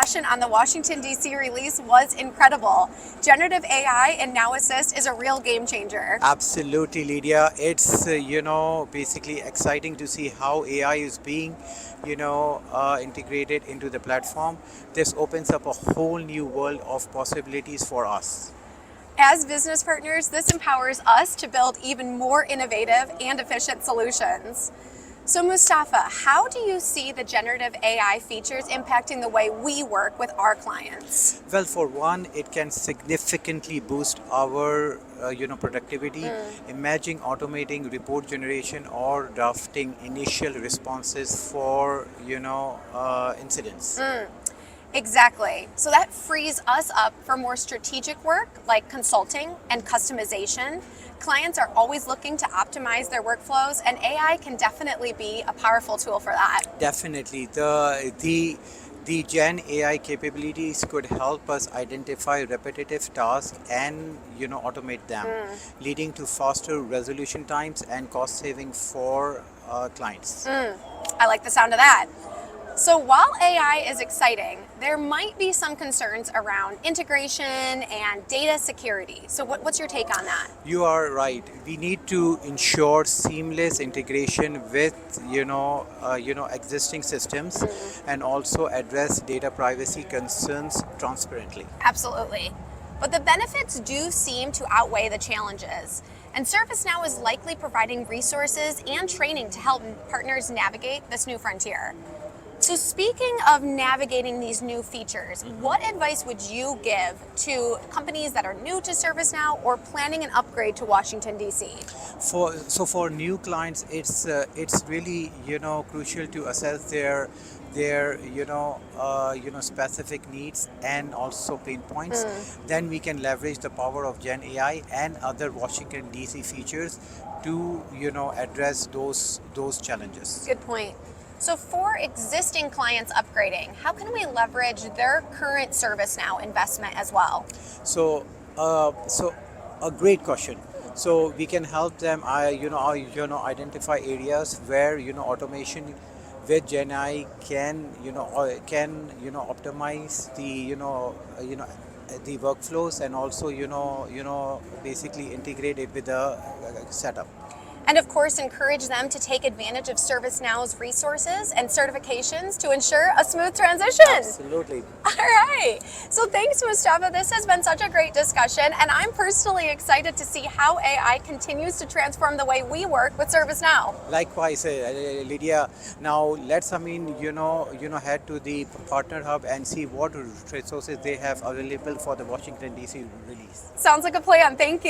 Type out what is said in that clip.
discussion on the Washington, D.C. release was incredible. Generative AI and Now Assist is a real game changer. Absolutely, Lydia. It's, basically exciting to see how AI is being, integrated into the platform. This opens up a whole new world of possibilities for us. As business partners, this empowers us to build even more innovative and efficient solutions. So Mustafa, how do you see the generative AI features impacting the way we work with our clients? Well, for one, it can significantly boost our, productivity. Imagine automating report generation or drafting initial responses for, incidents. Exactly. So that frees us up for more strategic work like consulting and customization. Clients are always looking to optimize their workflows, and AI can definitely be a powerful tool for that. Definitely, the Gen AI capabilities could help us identify repetitive tasks and automate them, leading to faster resolution times and cost saving for clients. I like the sound of that. So while AI is exciting, there might be some concerns around integration and data security. So what's your take on that? You are right. We need to ensure seamless integration with existing systems and also address data privacy concerns transparently. Absolutely. But the benefits do seem to outweigh the challenges. And ServiceNow is likely providing resources and training to help partners navigate this new frontier. So speaking of navigating these new features, what advice would you give to companies that are new to ServiceNow or planning an upgrade to Washington, D.C.? For new clients, it's really crucial to assess their specific needs and also pain points. Then we can leverage the power of Gen AI and other Washington DC features to address those challenges. Good point. So for existing clients upgrading, how can we leverage their current ServiceNow investment as well? So a great question. So we can help them, identify areas where automation with Gen AI can optimize the workflows and also basically integrate it with the setup. And of course, encourage them to take advantage of ServiceNow's resources and certifications to ensure a smooth transition. Absolutely. All right. So thanks, Mustafa. This has been such a great discussion, and I'm personally excited to see how AI continues to transform the way we work with ServiceNow. Likewise, Lydia. Now let's head to the partner hub and see what resources they have available for the Washington DC release. Sounds like a plan. Thank you.